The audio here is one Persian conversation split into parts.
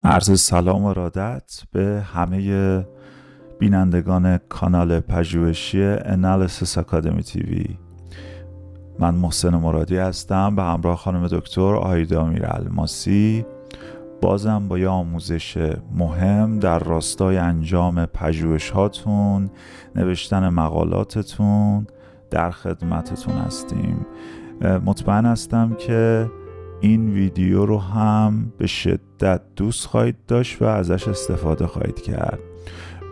عرض سلام و ارادت به همه بینندگان کانال پژوهشی انالیسیس آکادمی تیوی. من محسن مرادی هستم به همراه خانم دکتر آیدا میرالماسی، بازم با یه آموزش مهم در راستای انجام پژوهش هاتون، نوشتن مقالاتتون در خدمتتون هستیم. مطمئن هستم که این ویدیو رو هم به شدت دوست خواهید داشت و ازش استفاده خواهید کرد.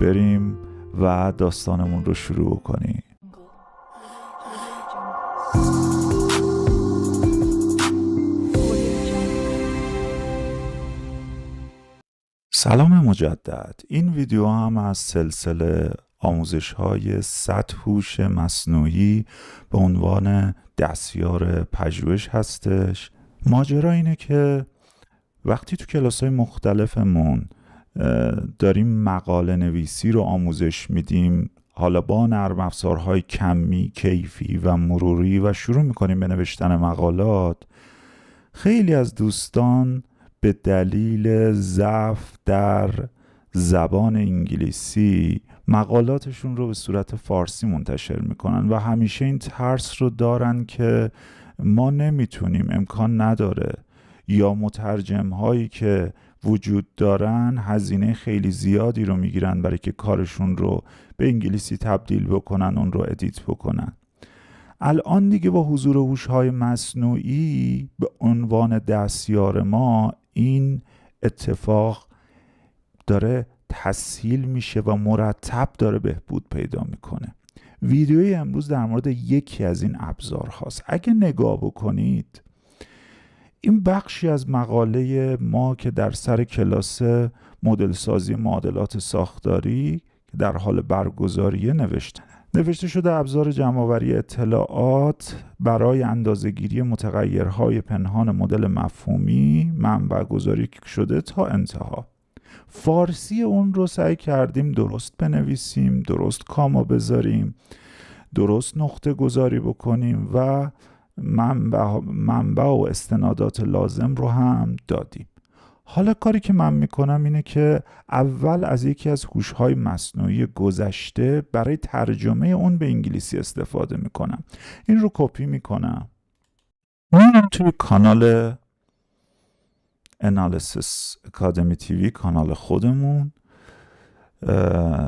بریم و داستانمون رو شروع کنیم. سلام مجدد. این ویدیو هم از سلسله آموزش‌های 100 هوش مصنوعی به عنوان دستیار پژوهش هستش. ماجرا اینه که وقتی تو کلاس‌های مختلفمون داریم مقاله نویسی رو آموزش میدیم، حالا با نرم افزارهای کمی، کیفی و مروری، و شروع میکنیم به نوشتن مقالات، خیلی از دوستان به دلیل ضعف در زبان انگلیسی مقالاتشون رو به صورت فارسی منتشر میکنن و همیشه این ترس رو دارن که ما نمیتونیم، امکان نداره، یا مترجم هایی که وجود دارن هزینه خیلی زیادی رو میگیرن برای که کارشون رو به انگلیسی تبدیل بکنن، اون رو ادیت بکنن. الان دیگه با حضور هوش‌های مصنوعی به عنوان دستیار ما این اتفاق داره تسهیل میشه و مرتب داره بهبود پیدا میکنه. ویدیوی امروز در مورد یکی از این ابزار هاست. اگه نگاه بکنید، این بخشی از مقاله ما که در سر کلاس مدل سازی معادلات ساختاری که در حال برگزاریه نوشته شده ابزار جمع‌آوری اطلاعات برای اندازه‌گیری متغیرهای پنهان مدل مفهومی، منبع گذاری شده تا انتها. فارسی اون رو سعی کردیم درست بنویسیم، درست کاما بذاریم، درست نقطه گذاری بکنیم و منبع و استنادات لازم رو هم دادیم. حالا کاری که من میکنم اینه که اول از یکی از هوش‌های مصنوعی گذشته برای ترجمه اون به انگلیسی استفاده میکنم. این رو کپی میکنم، میرم توی کانال انالیسیس آکادمی تیوی، کانال خودمون.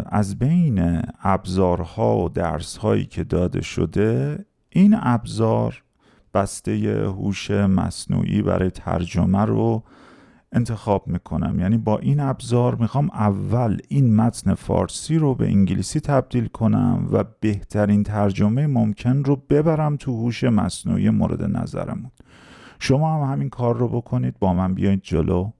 از بین ابزارها و درس‌هایی که داده شده، این ابزار بسته هوش مصنوعی برای ترجمه رو انتخاب میکنم. یعنی با این ابزار میخوام اول این متن فارسی رو به انگلیسی تبدیل کنم و بهترین ترجمه ممکن رو ببرم تو هوش مصنوعی مورد نظرمون. شما هم همین کار رو بکنید، با من بیایید جلو.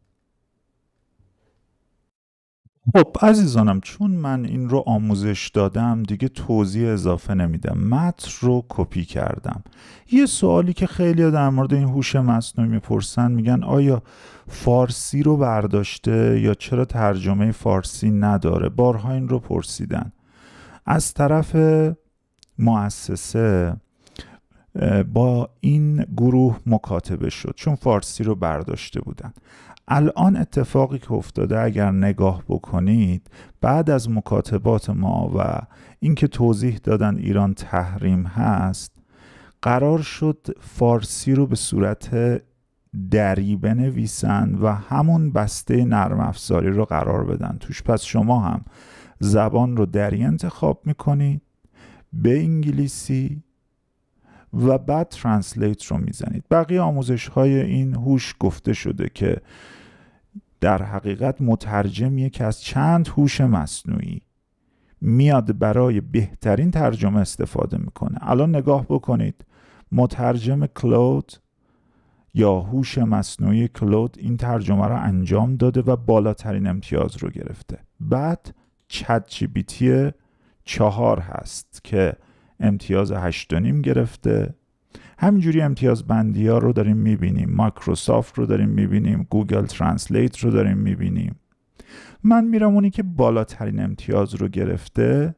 خب عزیزانم، چون من این رو آموزش دادم دیگه توضیح اضافه نمیدم، متن رو کپی کردم. یه سوالی که خیلی در مورد این هوش مصنوعی میپرسن، میگن آیا فارسی رو برداشته یا چرا ترجمه فارسی نداره؟ بارها این رو پرسیدن. از طرف مؤسسه با این گروه مکاتبه شد چون فارسی رو برداشته بودن. الان اتفاقی که افتاده، اگر نگاه بکنید، بعد از مکاتبات ما و اینکه توضیح دادن ایران تحریم هست، قرار شد فارسی رو به صورت دری بنویسن و همون بسته نرم افزاری رو قرار بدن توش. پس شما هم زبان رو دری انتخاب میکنید به انگلیسی و بعد ترنسلیت رو میزنید. بقیه آموزش های این هوش گفته شده که در حقیقت مترجمیه که از چند هوش مصنوعی میاد برای بهترین ترجمه استفاده میکنه. الان نگاه بکنید، مترجم کلود یا هوش مصنوعی کلود این ترجمه رو انجام داده و بالاترین امتیاز رو گرفته. بعد چت جی پی تی 4 هست که امتیاز 8.5 گرفته. همینجوری امتیاز بندی ها رو داریم میبینیم، مایکروسافت رو داریم میبینیم، گوگل ترنسلیت رو داریم میبینیم. من میرم اونی که بالاترین امتیاز رو گرفته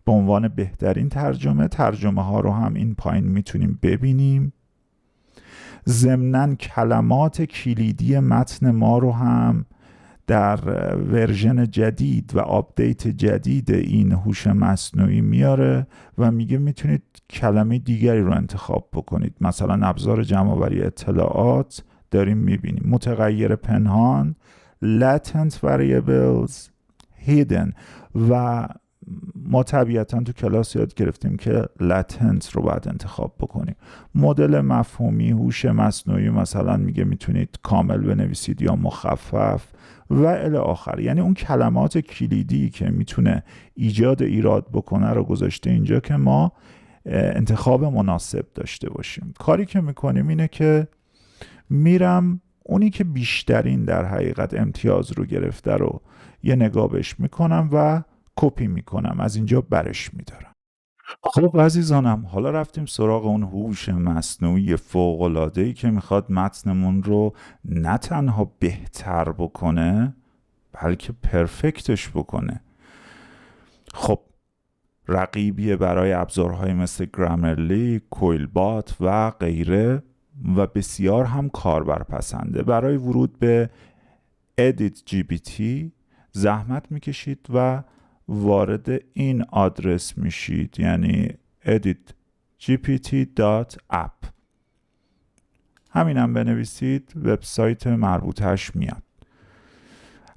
به عنوان بهترین ترجمه ها رو هم این پایین میتونیم ببینیم. ضمناً کلمات کلیدی متن ما رو هم در ورژن جدید و آپدیت جدید این هوش مصنوعی میاره و میگه میتونید کلمه دیگری رو انتخاب بکنید. مثلا ابزار جمع‌آوری اطلاعات داریم میبینیم، متغیر پنهان، latent variables، hidden. و ما طبیعتا تو کلاس یاد گرفتیم که latent رو باید انتخاب بکنیم. مدل مفهومی هوش مصنوعی مثلا میگه میتونید کامل بنویسید یا مخفف و الی آخر. یعنی اون کلمات کلیدی که میتونه ایجاد ایراد بکنه رو گذاشته اینجا که ما انتخاب مناسب داشته باشیم. کاری که میکنیم اینه که میرم اونی که بیشترین در حقیقت امتیاز رو گرفته رو یه نگاه بهش میکنم و کپی میکنم، از اینجا برش میدارم. خب عزیزانم، حالا رفتیم سراغ اون هوش مصنوعی فوق‌العاده‌ای که میخواد متنمون رو نه تنها بهتر بکنه بلکه پرفکتش بکنه. خب رقیبیه برای ابزارهای مثل گرامرلی، کویلبات و غیره و بسیار هم کاربرپسنده. برای ورود به Edit GPT زحمت میکشید و وارد این آدرس میشید، یعنی editgpt.app. همینم بنویسید، وبسایت مربوطش میاد.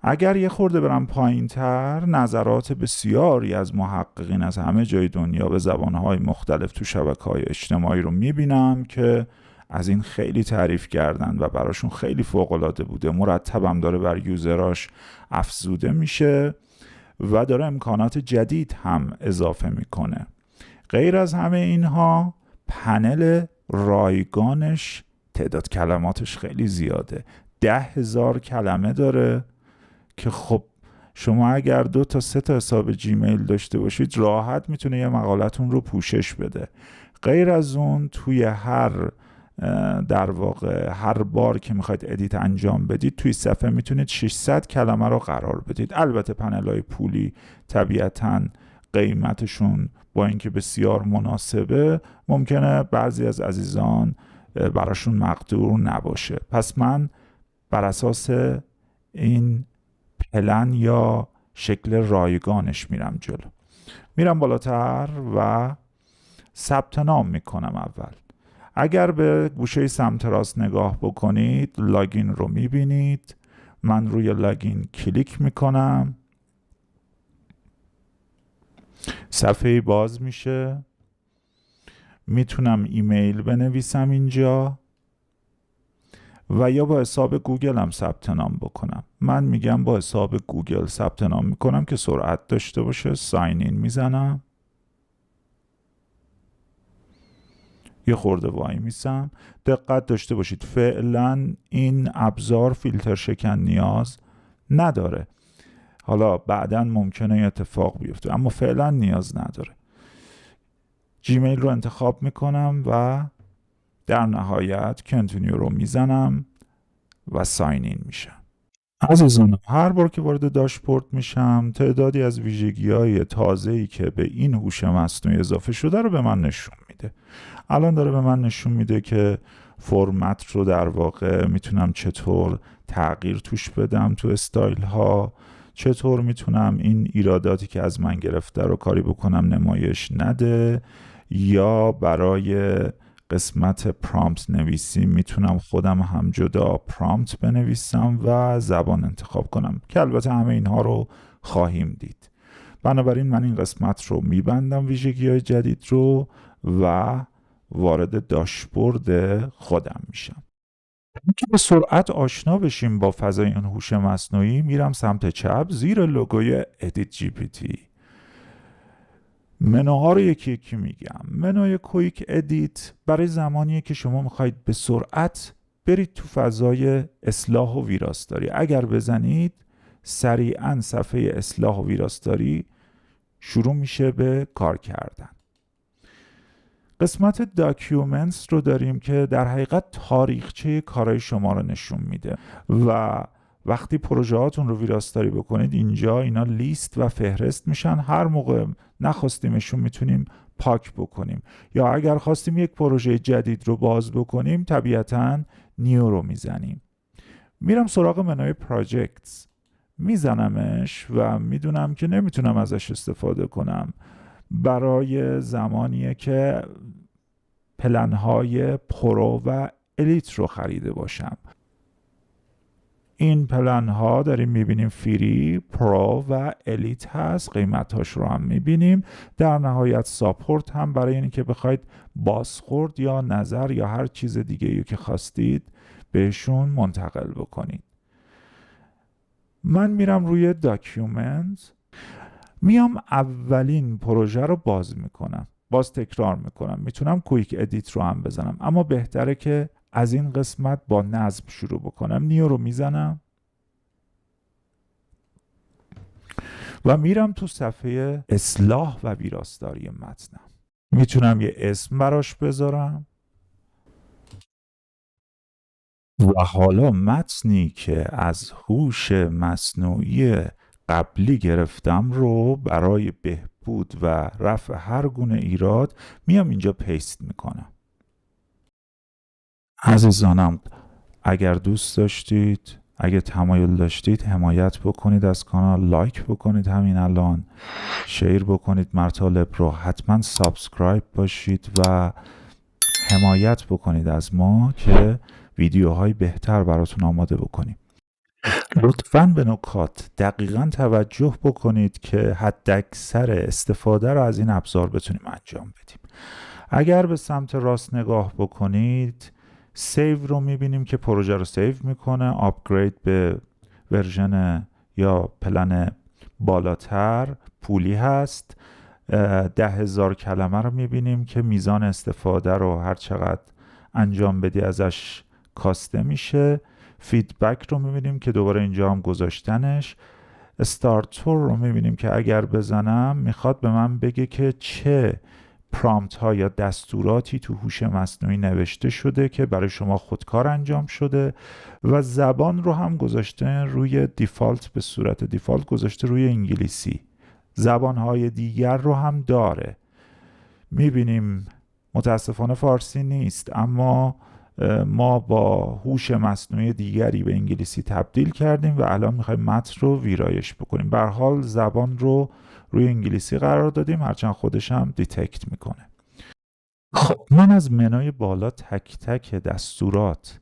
اگر یه خورده برم پایین تر، نظرات بسیاری از محققین از همه جای دنیا به زبانهای مختلف تو شبکه‌های اجتماعی رو میبینم که از این خیلی تعریف کردن و براشون خیلی فوق‌العاده بوده. مرتبم داره بر یوزراش افزوده میشه و داره امکانات جدید هم اضافه میکنه. غیر از همه اینها، پنل رایگانش تعداد کلماتش خیلی زیاده، 10,000 کلمه داره که خب شما اگر 2 تا 3 تا حساب جیمیل داشته باشید راحت میتونه یه مقالتون رو پوشش بده. غیر از اون توی در واقع هر بار که میخواید ادیت انجام بدید توی صفحه میتونید 600 کلمه رو قرار بدید. البته پنل‌های پولی طبیعتاً قیمتشون با اینکه بسیار مناسبه ممکنه بعضی از عزیزان براشون مقدور نباشه. پس من بر اساس این پلن یا شکل رایگانش میرم جلو، میرم بالاتر و ثبت نام میکنم. اول اگر به گوشه سمت راست نگاه بکنید لاگین رو میبینید. من روی لاگین کلیک میکنم، صفحه باز میشه. میتونم ایمیل بنویسم اینجا و یا با حساب گوگل هم ثبت نام بکنم. من میگم با حساب گوگل ثبت نام میکنم که سرعت داشته باشه. ساین این میزنم، یه خورده وای میسم. دقت داشته باشید فعلا این ابزار فیلتر شکن نیاز نداره. حالا بعداً ممکنه اتفاق بیفته اما فعلا نیاز نداره. جیمیل رو انتخاب میکنم و در نهایت کنتینیو رو میزنم و ساین این میشم. عزیزان، هر بار که وارد داشبورد میشم تعدادی از ویژگی‌های تازه‌ای که به این هوش مصنوعی اضافه شده رو به من نشون میده. الان داره به من نشون میده که فرمت رو در واقع میتونم چطور تغییر توش بدم تو استایل ها، چطور میتونم این ایراداتی که از من گرفته رو کاری بکنم نمایش نده، یا برای قسمت پرامپت نویسی میتونم خودم هم جدا پرامپت بنویسم و زبان انتخاب کنم که البته همه اینها رو خواهیم دید. بنابراین من این قسمت رو میبندم، ویژگی‌های جدید رو، و وارد داشبورد خودم میشم. که به سرعت آشنا بشیم با فضای این هوش مصنوعی میرم سمت چپ زیر لوگوی ادیت جی پی تی. منوها رو یکی یکی میگم. منوی کویک ادیت برای زمانیه که شما میخواید به سرعت برید تو فضای اصلاح و ویراستاری. اگر بزنید سریعا صفحه اصلاح و ویراستاری شروع میشه به کار کردن. قسمت داکیومنتس رو داریم که در حقیقت تاریخچه کارهای شما رو نشون میده و وقتی پروژه هاتون رو ویراستاری بکنید اینجا اینا لیست و فهرست میشن. هر موقع نخواستیمشون میتونیم پاک بکنیم، یا اگر خواستیم یک پروژه جدید رو باز بکنیم طبیعتاً نیو رو میزنیم. میرم سراغ منوی پراجکتس. میزنمش و میدونم که نمیتونم ازش استفاده کنم. برای زمانیه که پلن‌های پرو و الیت رو خریده باشم. این پلن‌ها داریم میبینیم فری، پرو و الیت هست، قیمتاش رو هم میبینیم. در نهایت ساپورت هم برای اینکه که بخواید بازخورد یا نظر یا هر چیز دیگه که خواستید بهشون منتقل بکنید. من میرم روی داکیومنت، میام اولین پروژه رو باز میکنم، باز تکرار میکنم. میتونم کویک ادیت رو هم بزنم، اما بهتره که از این قسمت با نظم شروع بکنم. نیو رو میزنم و میرم تو صفحه اصلاح و ویراستاری متنم. میتونم یه اسم براش بذارم و حالا متنی که از هوش مصنوعی قبلی گرفتم رو برای بهبود و رفع هر گونه ایراد میام اینجا پیست میکنم. عزیزانم، اگر دوست داشتید، اگه تمایل داشتید، حمایت بکنید از کانال، لایک بکنید همین الان، شیر بکنید مطالب رو، حتما سابسکرایب باشید و حمایت بکنید از ما که ویدیوهای بهتر براتون آماده بکنیم. لطفاً به نکات دقیقاً توجه بکنید که حداکثر استفاده رو از این ابزار بتونیم انجام بدیم. اگر به سمت راست نگاه بکنید، سیو رو میبینیم که پروژه رو سیو میکنه. آپگرید به ورژن یا پلن بالاتر پولی هست. 10,000 کلمه رو میبینیم که میزان استفاده رو هر چقدر انجام بدی ازش کاسته میشه. فیدبک رو میبینیم که دوباره اینجا هم گذاشتنش. استارتور رو میبینیم که اگر بزنم میخواد به من بگه که چه پرامپت ها یا دستوراتی تو هوش مصنوعی نوشته شده که برای شما خودکار انجام شده و زبان رو هم گذاشته روی دیفالت، به صورت دیفالت گذاشته روی انگلیسی. زبانهای دیگر رو هم داره. میبینیم متاسفانه فارسی نیست، اما ما با هوش مصنوعی دیگری به انگلیسی تبدیل کردیم و الان میخوایم متن رو ویرایش بکنیم. به هر حال زبان رو روی انگلیسی قرار دادیم، هرچند خودش هم دیتکت میکنه. خب من از منوی بالا تک تک دستورات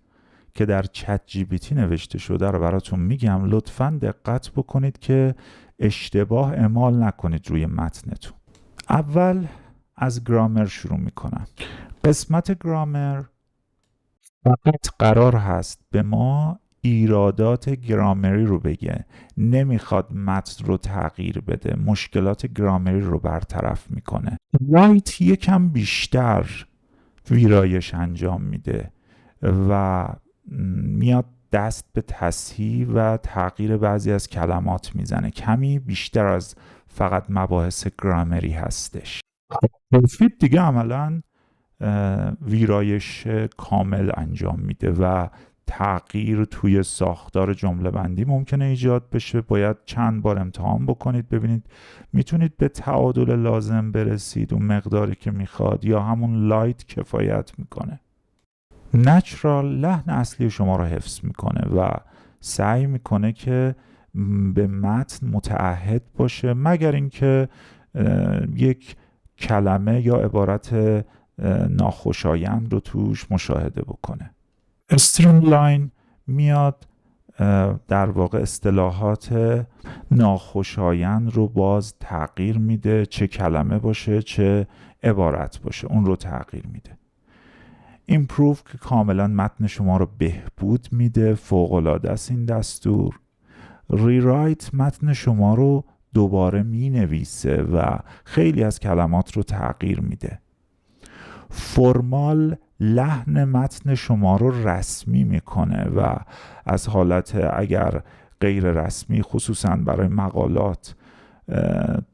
که در چت جی پی تی نوشته شده رو براتون میگم. لطفاً دقت بکنید که اشتباه اعمال نکنید روی متنتون. اول از گرامر شروع میکنم. قسمت گرامر فقط قرار هست به ما ایرادات گرامری رو بگه، نمیخواد متن رو تغییر بده، مشکلات گرامری رو برطرف میکنه. رایت یکم بیشتر ویرایش انجام میده و میاد دست به تصحیح و تغییر بعضی از کلمات میزنه. کمی بیشتر از فقط مباحث گرامری هستش. پروفیت دیگه عملاً ویرایش کامل انجام میده و تغییر توی ساختار جمله بندی ممکنه ایجاد بشه. باید چند بار امتحان بکنید ببینید میتونید به تعادل لازم برسید، اون مقداری که میخواد، یا همون لایت کفایت میکنه. نچرال لحن اصلی شما رو حفظ میکنه و سعی میکنه که به متن متعهد باشه، مگر اینکه یک کلمه یا عبارت ناخوشایند رو توش مشاهده بکنه. استریملاین میاد در واقع اصطلاحات ناخوشایند رو باز تغییر میده، چه کلمه باشه چه عبارت باشه اون رو تغییر میده. ایمپروو که کاملا متن شما رو بهبود میده، فوق‌العاده است این دستور. ریرایت متن شما رو دوباره مینویسه و خیلی از کلمات رو تغییر میده. فرمال لحن متن شما رو رسمی میکنه و از حالت اگر غیر رسمی، خصوصا برای مقالات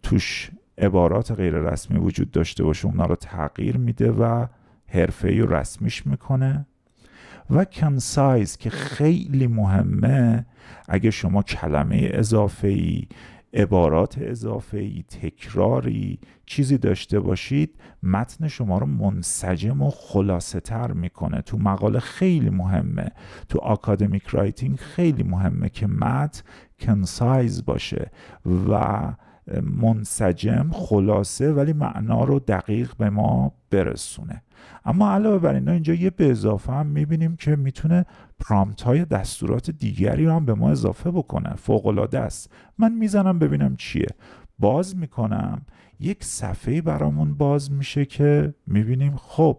توش عبارات غیر رسمی وجود داشته باشه، اونا رو تغییر میده و حرفه‌ای و رسمیش میکنه. و کنسایز که خیلی مهمه، اگه شما کلمه اضافه‌ای، عبارات اضافه‌ای، تکراری، چیزی داشته باشید، متن شما رو منسجم و خلاصه تر میکنه. تو مقاله خیلی مهمه، تو اکادمیک رایتینگ خیلی مهمه که متن کنسایز باشه و منسجم، خلاصه، ولی معنا رو دقیق به ما برسونه. اما علاوه بر اینا اینجا یه به اضافه هم میبینیم که میتونه پرامپت های دستورات دیگری رو هم به ما اضافه بکنه. فوق العاده است. من میزنم ببینم چیه، باز میکنم، یک صفحه برامون باز میشه که میبینیم خب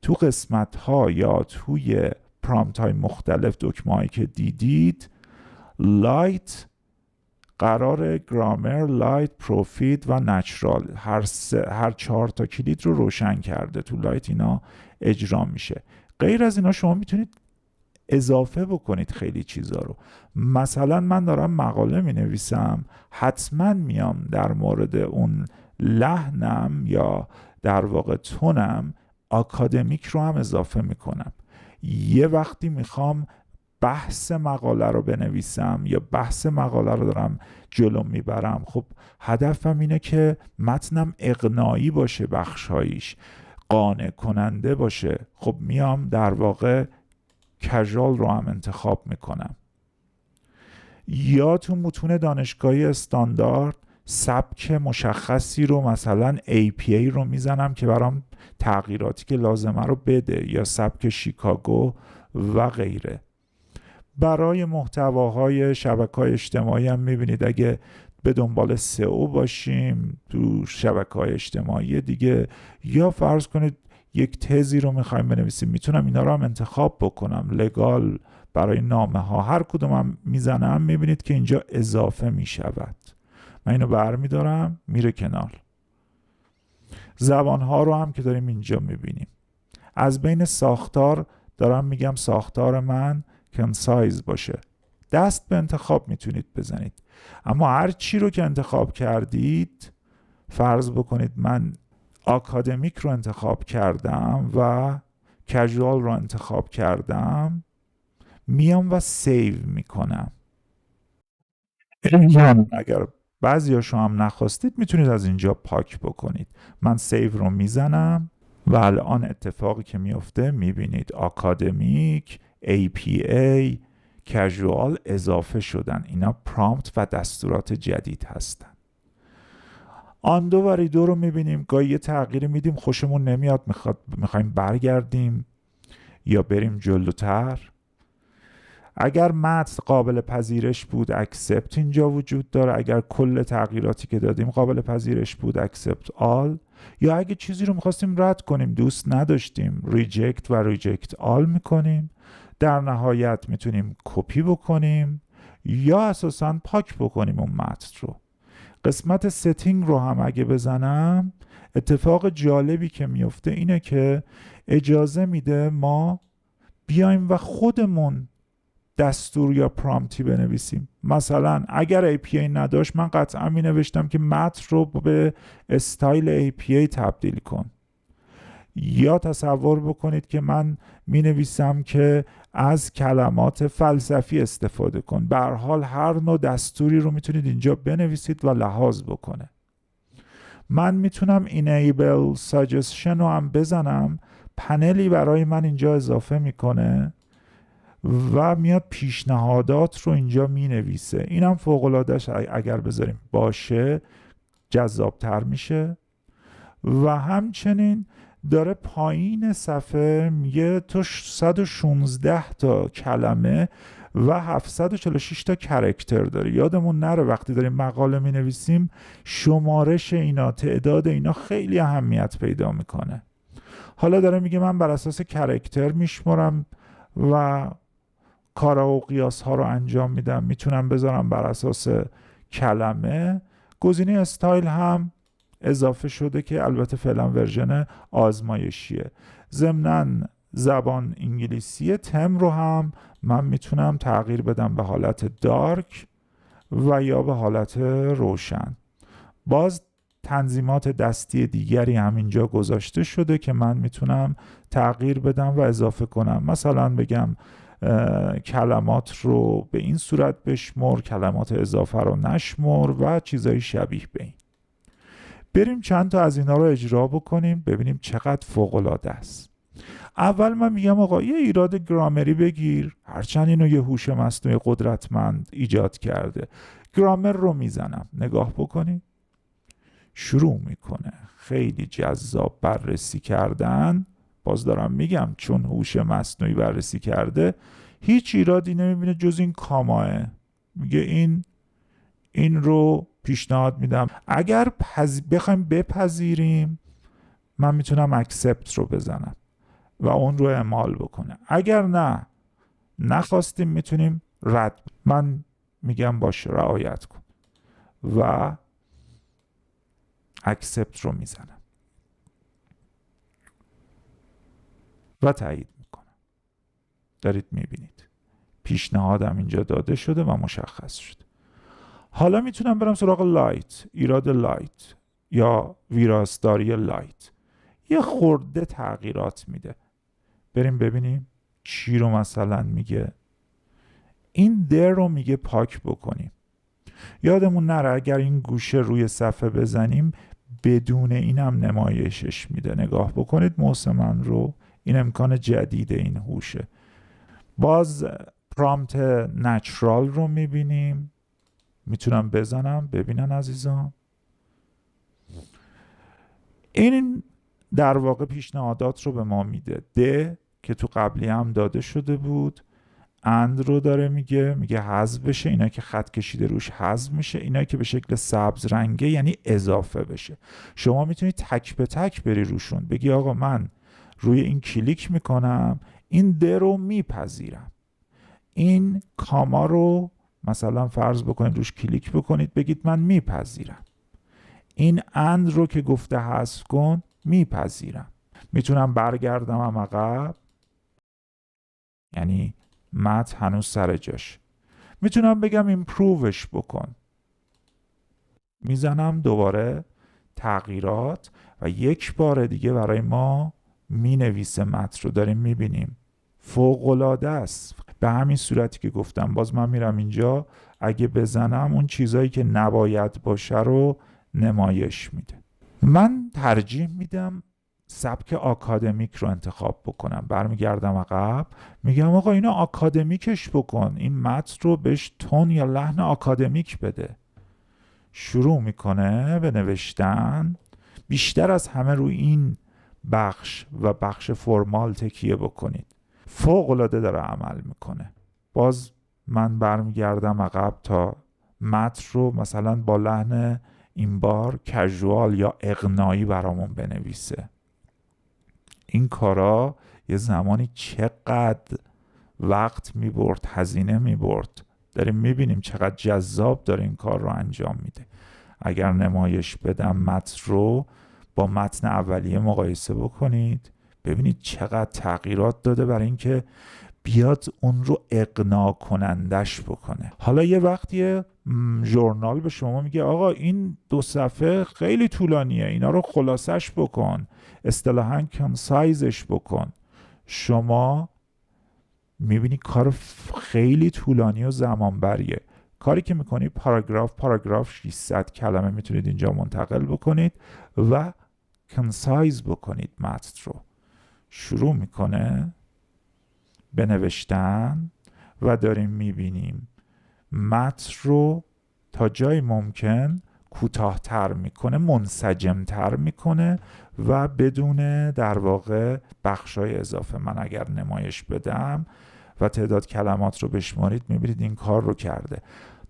تو قسمت ها یا توی پرامپت های مختلف، دکمه هایی که دیدید، لایت قرار گرامر، لایت، پروفیت و نچرال، هر 4 تا کلید رو روشن کرده. تو لایت اینا اجرا میشه. غیر از اینا شما میتونید اضافه بکنید خیلی چیزا رو. مثلا من دارم مقاله می نویسم، حتما میام در مورد اون لحنم یا در واقع تونم آکادمیک رو هم اضافه میکنم. یه وقتی میخوام بحث مقاله رو بنویسم یا بحث مقاله رو دارم جلو میبرم، خب هدفم اینه که متنم اقناعی باشه، بخشایش قانع کننده باشه. خب میام در واقع کژوال رو هم انتخاب میکنم. یا تو متون دانشگاهی استاندارد سبک مشخصی رو، مثلا APA رو میزنم که برام تغییراتی که لازمه رو بده، یا سبک شیکاگو و غیره. برای محتواهای شبکه‌های اجتماعی هم میبینید اگه به دنبال SEO باشیم تو شبکه‌های اجتماعی دیگه، یا فرض کنید یک تزی رو میخوایم بنویسیم، میتونم اینا رو هم انتخاب بکنم. لگال برای نامه ها، هر کدوم هم میزنم میبینید که اینجا اضافه میشود. من اینو برمیدارم میره کنار. زبان ها رو هم که داریم اینجا میبینیم. از بین ساختار دارم میگم ساختار من کنسایز باشه. دست به انتخاب میتونید بزنید. اما هر چی رو که انتخاب کردید، فرض بکنید من آکادمیک رو انتخاب کردم و کژوال رو انتخاب کردم، میام و سیو میکنم. اگر بعضیاشو هم نخواستید میتونید از اینجا پاک بکنید. من سیو رو میزنم و الان اتفاقی که میفته میبینید آکادمیک، APA، کژوال اضافه شدن. اینا پرامپت و دستورات جدید هستن. آندو و ریدو رو میبینیم، گاهی یه تغییری میدیم خوشمون نمیاد، میخوایم برگردیم یا بریم جلوتر. اگر متن قابل پذیرش بود اکسپت اینجا وجود داره، اگر کل تغییراتی که دادیم قابل پذیرش بود اکسپت آل، یا اگه چیزی رو میخواستیم رد کنیم دوست نداشتیم ریجکت و ریجکت آل میکنیم. در نهایت میتونیم کپی بکنیم یا اساساً پاک بکنیم اون متن رو. قسمت ستینگ رو هم اگه بزنم، اتفاق جالبی که میفته اینه که اجازه میده ما بیایم و خودمون دستور یا پرامپتی بنویسیم. مثلا اگر APA نداشت من قطعا می نوشتم که متن رو به استایل APA تبدیل کن. یا تصور بکنید که من می نویسم که از کلمات فلسفی استفاده کن. به هر حال هر نوع دستوری رو میتونید اینجا بنویسید و لحاظ بکنه. من میتونم enable suggestion رو هم بزنم، پنلی برای من اینجا اضافه میکنه و میاد پیشنهادات رو اینجا مینویسه. اینم فوق العاده‌اش اگر بذاریم باشه جذابتر میشه. و همچنین داره پایین صفحه میگه تو 116 تا کلمه و 746 تا کرکتر داره. یادمون نره وقتی داریم مقاله می نویسیم شمارش اینا، تعداد اینا خیلی اهمیت پیدا میکنه. حالا داره میگه من بر اساس کرکتر میشمارم و کارا و قیاس ها رو انجام میدم. میتونم بذارم بر اساس کلمه. گزینه استایل هم اضافه شده که البته فعلا ورژن آزمایشیه. ضمناً زبان انگلیسی. تم رو هم من میتونم تغییر بدم به حالت دارک و یا به حالت روشن. باز تنظیمات دستی دیگری هم اینجا گذاشته شده که من میتونم تغییر بدم و اضافه کنم. مثلا بگم کلمات رو به این صورت بشمر، کلمات اضافه رو نشمر و چیزای شبیه به این. بریم چند تا از اینا رو اجرا بکنیم ببینیم چقدر فوق‌العاده است. اول من میگم آقا یه ایراد گرامری بگیر، هرچند اینو یه هوش مصنوعی قدرتمند ایجاد کرده. گرامر رو میزنم، نگاه بکنی شروع میکنه خیلی جذاب بررسی کردن. باز دارم میگم چون هوش مصنوعی بررسی کرده هیچ ایرادی نمیبینه جز این کاماه. میگه این رو پیشنهاد میدم، اگر بخوایم بپذیریم من میتونم اکسپت رو بزنم و اون رو اعمال بکنه، اگر نخواستیم میتونیم رد. من میگم باشه رعایت کن و اکسپت رو میزنم و تایید میکنم. دارید میبینید پیشنهادم اینجا داده شده و مشخص شد. حالا میتونم برم سراغ لایت، ایراد لایت یا ویراستاری لایت. یه خورده تغییرات میده. بریم ببینیم چی رو مثلا میگه. این در رو میگه پاک بکنیم. یادمون نره اگر این گوشه روی صفحه بزنیم بدون اینم نمایشش میده. نگاه بکنید موس من رو، این امکان جدید این هوشه. باز پرامپت نچرال رو میبینیم، میتونم بزنم ببینن عزیزان. این در واقع پیشنهادات رو به ما میده. د که تو قبلی هم داده شده بود، اند رو داره میگه حذف بشه، اینا که خط کشیده روش حذف میشه، اینا که به شکل سبز رنگه یعنی اضافه بشه. شما میتونی تک به تک بری روشون بگی آقا من روی این کلیک میکنم، این د رو میپذیرم، این کاما رو مثلا فرض بکنید روش کلیک بکنید بگید من میپذیرم، این اند رو که گفته حذف کن میپذیرم. میتونم برگردم عقب، یعنی متن هنوز سر جاش. میتونم بگم ایمپرووش بکن، میزنم دوباره تغییرات و یک بار دیگه برای ما مینویسه. متن رو داریم میبینیم فوق‌العاده است. به همین صورتی که گفتم باز من میرم اینجا اگه بزنم اون چیزایی که نباید باشه رو نمایش میده. من ترجیح میدم سبک آکادمیک رو انتخاب بکنم. برمیگردم عقب میگم آقا اینو آکادمیکش بکن، این متن رو بهش تون یا لحن آکادمیک بده. شروع میکنه به نوشتن. بیشتر از همه روی این بخش و بخش فرمال تکیه بکنید. فوق العاده داره عمل میکنه. باز من برمیگردم عقب تا متن رو مثلا با لحن این بار کژوال یا اقناعی برامون بنویسه. این کارا یه زمانی چقدر وقت میبرد، هزینه میبرد. داریم میبینیم چقدر جذاب داره این کار رو انجام میده. اگر نمایش بدم متن رو با متن اولیه مقایسه بکنید ببینید چقدر تغییرات داده برای اینکه بیاد اون رو اقناع کنندش بکنه. حالا یه وقتی ژورنال به شما میگه آقا این 2 صفحه خیلی طولانیه، اینا رو خلاصش بکن، اصطلاحاً کنسایزش بکن. شما میبینی کار خیلی طولانی و زمانبریه. کاری که میکنی پاراگراف 600 کلمه میتونید اینجا منتقل بکنید و کنسایز بکنید. متن رو شروع میکنه به نوشتن و داریم میبینیم متن رو تا جای ممکن کوتاه‌تر میکنه، منسجم‌تر میکنه و بدون در واقع بخشای اضافه. من اگر نمایش بدم و تعداد کلمات رو بشمارید میبینید این کار رو کرده.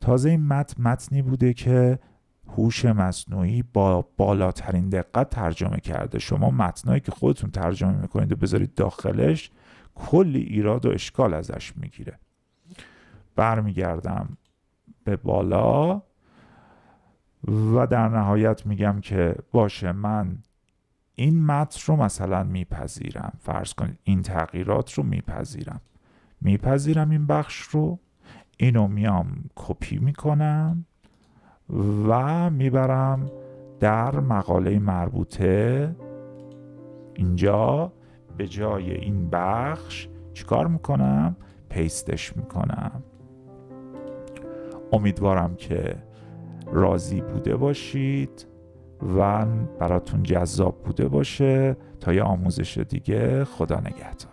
تازه این متنی بوده که هوش مصنوعی با بالاترین دقت ترجمه کرده. شما متنایی که خودتون ترجمه میکنید و بذارید داخلش کلی ایراد و اشکال ازش میگیره. برمیگردم به بالا و در نهایت میگم که باشه من این متن رو مثلا میپذیرم، فرض کنید این تغییرات رو میپذیرم این بخش رو، اینو میام کپی میکنم و میبرم در مقاله مربوطه. اینجا به جای این بخش چیکار میکنم؟ پیستش میکنم. امیدوارم که راضی بوده باشید. و براتون جذاب بوده باشه. تا یه آموزش دیگه، خدا نگهدار.